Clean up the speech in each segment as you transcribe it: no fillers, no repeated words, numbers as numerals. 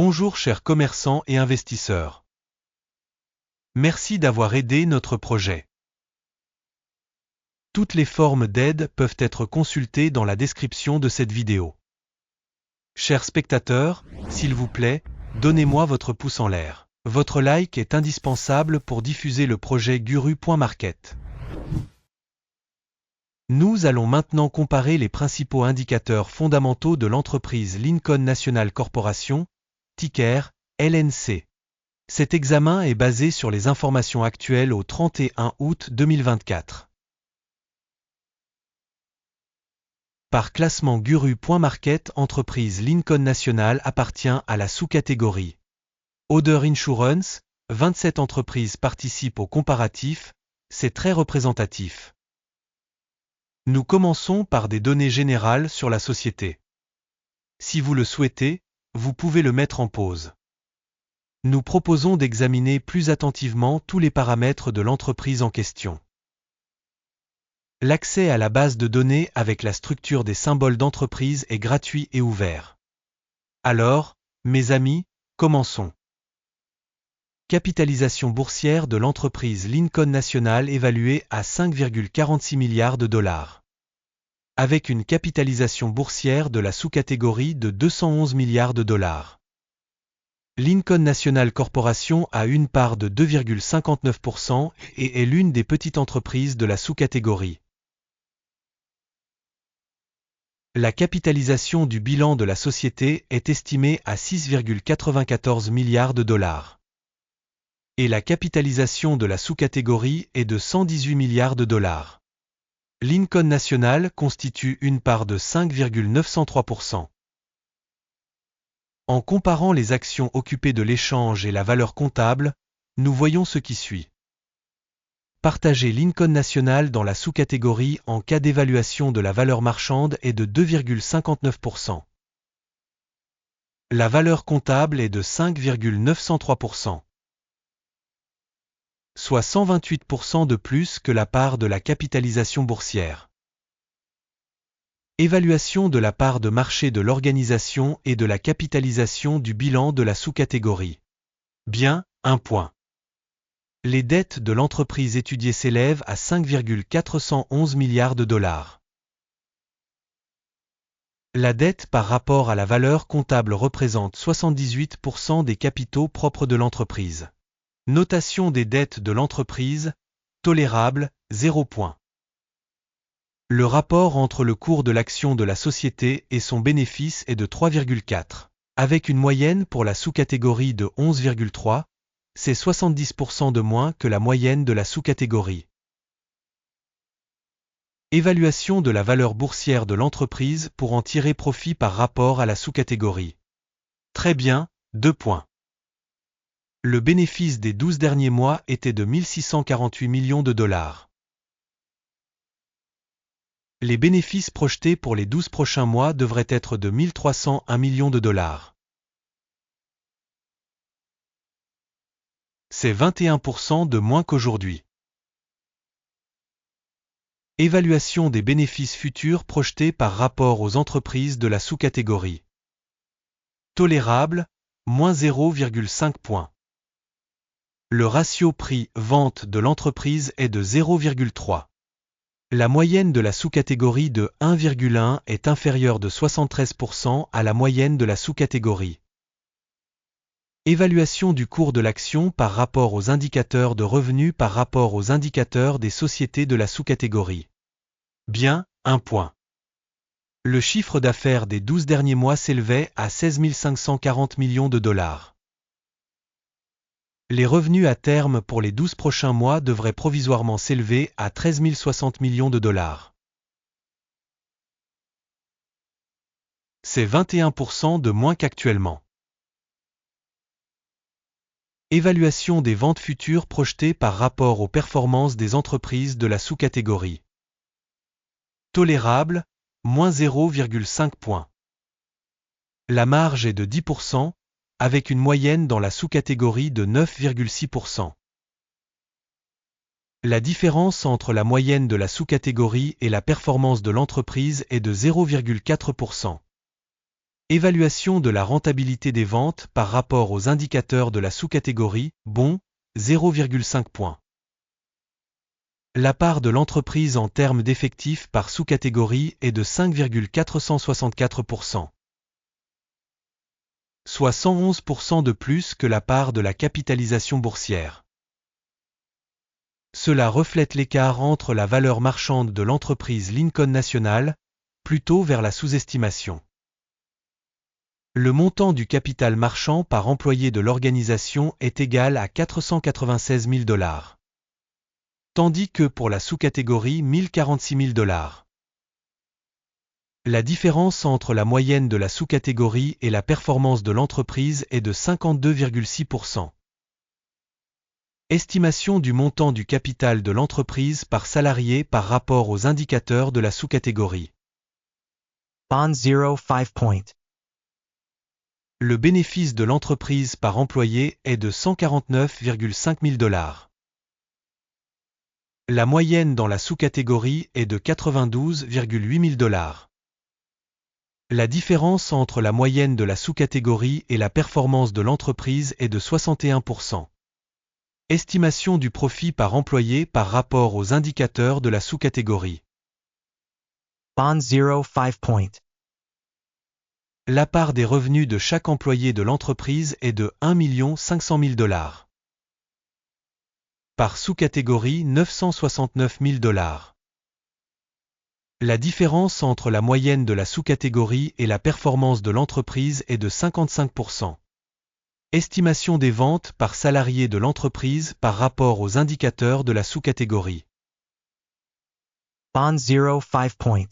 Bonjour chers commerçants et investisseurs. Merci d'avoir aidé notre projet. Toutes les formes d'aide peuvent être consultées dans la description de cette vidéo. Chers spectateurs, s'il vous plaît, donnez-moi votre pouce en l'air. Votre like est indispensable pour diffuser le projet Guru.market. Nous allons maintenant comparer les principaux indicateurs fondamentaux de l'entreprise Lincoln National Corporation, ticker LNC. Cet examen est basé sur les informations actuelles au 31 août 2024. Par classement Guru.market, entreprise Lincoln National appartient à la sous-catégorie Other Insurance, 27 entreprises participent au comparatif, c'est très représentatif. Nous commençons par des données générales sur la société. Si vous le souhaitez, vous pouvez le mettre en pause. Nous proposons d'examiner plus attentivement tous les paramètres de l'entreprise en question. L'accès à la base de données avec la structure des symboles d'entreprise est gratuit et ouvert. Alors, mes amis, commençons. Capitalisation boursière de l'entreprise Lincoln National évaluée à 5,46 milliards de dollars. Avec une capitalisation boursière de la sous-catégorie de 211 milliards de dollars. Lincoln National Corporation a une part de 2,59% et est l'une des petites entreprises de la sous-catégorie. La capitalisation du bilan de la société est estimée à 6,94 milliards de dollars. Et la capitalisation de la sous-catégorie est de 118 milliards de dollars. Lincoln National constitue une part de 5,903%. En comparant les actions occupées de l'échange et la valeur comptable, nous voyons ce qui suit. Partager Lincoln National dans la sous-catégorie en cas d'évaluation de la valeur marchande est de 2,59%. La valeur comptable est de 5,903%. Soit 128% de plus que la part de la capitalisation boursière. Évaluation de la part de marché de l'organisation et de la capitalisation du bilan de la sous-catégorie. Bien, 1 point. Les dettes de l'entreprise étudiée s'élèvent à 5,411 milliards de dollars. La dette par rapport à la valeur comptable représente 78% des capitaux propres de l'entreprise. Notation des dettes de l'entreprise, tolérable, 0 point. Le rapport entre le cours de l'action de la société et son bénéfice est de 3,4. Avec une moyenne pour la sous-catégorie de 11,3, c'est 70% de moins que la moyenne de la sous-catégorie. Évaluation de la valeur boursière de l'entreprise pour en tirer profit par rapport à la sous-catégorie. Très bien, 2 points. Le bénéfice des 12 derniers mois était de 1648 millions de dollars. Les bénéfices projetés pour les 12 prochains mois devraient être de 1301 millions de dollars. C'est 21% de moins qu'aujourd'hui. Évaluation des bénéfices futurs projetés par rapport aux entreprises de la sous-catégorie. Tolérable, moins 0,5 points. Le ratio prix-vente de l'entreprise est de 0,3. La moyenne de la sous-catégorie de 1,1 est inférieure de 73% à la moyenne de la sous-catégorie. Évaluation du cours de l'action par rapport aux indicateurs de revenus par rapport aux indicateurs des sociétés de la sous-catégorie. Bien, 1 point. Le chiffre d'affaires des 12 derniers mois s'élevait à 16 540 millions de dollars. Les revenus à terme pour les 12 prochains mois devraient provisoirement s'élever à 13 060 millions de dollars. C'est 21% de moins qu'actuellement. Évaluation des ventes futures projetées par rapport aux performances des entreprises de la sous-catégorie. Tolérable, moins 0,5 points. La marge est de 10%, avec une moyenne dans la sous-catégorie de 9,6%. La différence entre la moyenne de la sous-catégorie et la performance de l'entreprise est de 0,4%. Évaluation de la rentabilité des ventes par rapport aux indicateurs de la sous-catégorie, bon, 0,5 points. La part de l'entreprise en termes d'effectifs par sous-catégorie est de 5,464%. Soit 111% de plus que la part de la capitalisation boursière. Cela reflète l'écart entre la valeur marchande de l'entreprise Lincoln National, plutôt vers la sous-estimation. Le montant du capital marchand par employé de l'organisation est égal à 496 000 $, tandis que pour la sous-catégorie 1046 000 $. La différence entre la moyenne de la sous-catégorie et la performance de l'entreprise est de 52,6%. Estimation du montant du capital de l'entreprise par salarié par rapport aux indicateurs de la sous-catégorie. Bond 0,5 point. Le bénéfice de l'entreprise par employé est de 149,5 000 $. La moyenne dans la sous-catégorie est de 92,8 000 $. La différence entre la moyenne de la sous-catégorie et la performance de l'entreprise est de 61%. Estimation du profit par employé par rapport aux indicateurs de la sous-catégorie. Bond 0,5 point. La part des revenus de chaque employé de l'entreprise est de 1 500 000 $. Par sous-catégorie 969 000 $. La différence entre la moyenne de la sous-catégorie et la performance de l'entreprise est de 55%. Estimation des ventes par salarié de l'entreprise par rapport aux indicateurs de la sous-catégorie. Bond 0,5 point.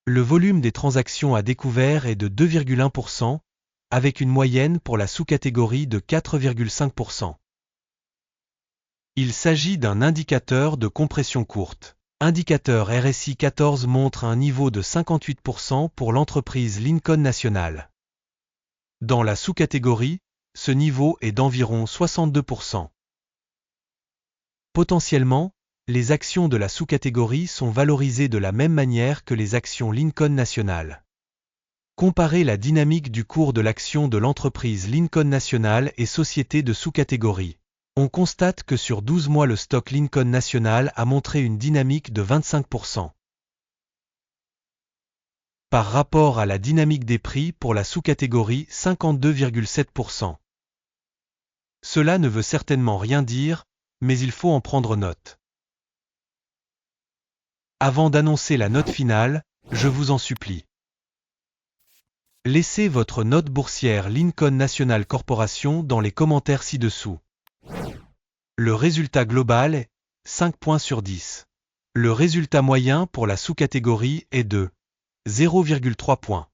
Le volume des transactions à découvert est de 2,1%, avec une moyenne pour la sous-catégorie de 4,5%. Il s'agit d'un indicateur de compression courte. Indicateur RSI 14 montre un niveau de 58% pour l'entreprise Lincoln National. Dans la sous-catégorie, ce niveau est d'environ 62%. Potentiellement, les actions de la sous-catégorie sont valorisées de la même manière que les actions Lincoln National. Comparez la dynamique du cours de l'action de l'entreprise Lincoln National et sociétés de sous-catégorie. On constate que sur 12 mois le stock Lincoln National a montré une dynamique de 25%. Par rapport à la dynamique des prix pour la sous-catégorie 52,7%. Cela ne veut certainement rien dire, mais il faut en prendre note. Avant d'annoncer la note finale, je vous en supplie. Laissez votre note boursière Lincoln National Corporation dans les commentaires ci-dessous. Le résultat global est 5 points sur 10. Le résultat moyen pour la sous-catégorie est de 0,3 points.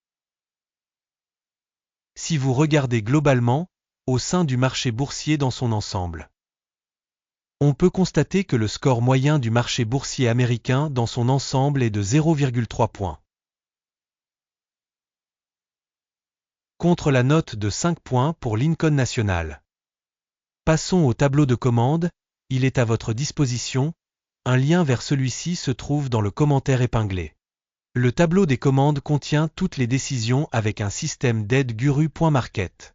Si vous regardez globalement, au sein du marché boursier dans son ensemble, on peut constater que le score moyen du marché boursier américain dans son ensemble est de 0,3 points. Contre la note de 5 points pour Lincoln National. Passons au tableau de commande, il est à votre disposition, un lien vers celui-ci se trouve dans le commentaire épinglé. Le tableau des commandes contient toutes les décisions avec un système d'aide Guru.market.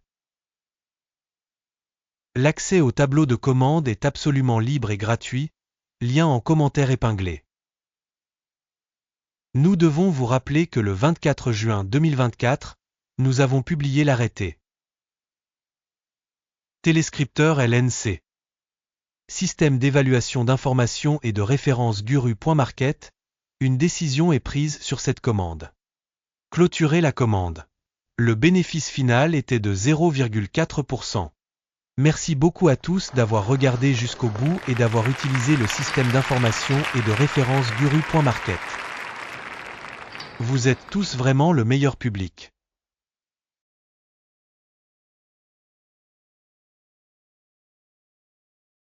L'accès au tableau de commande est absolument libre et gratuit, lien en commentaire épinglé. Nous devons vous rappeler que le 24 juin 2024, nous avons publié l'arrêté. Téléscripteur LNC. Système d'évaluation d'informations et de référence Guru.market, une décision est prise sur cette commande. Clôturer la commande. Le bénéfice final était de 0,4%. Merci beaucoup à tous d'avoir regardé jusqu'au bout et d'avoir utilisé le système d'information et de référence Guru.market. Vous êtes tous vraiment le meilleur public.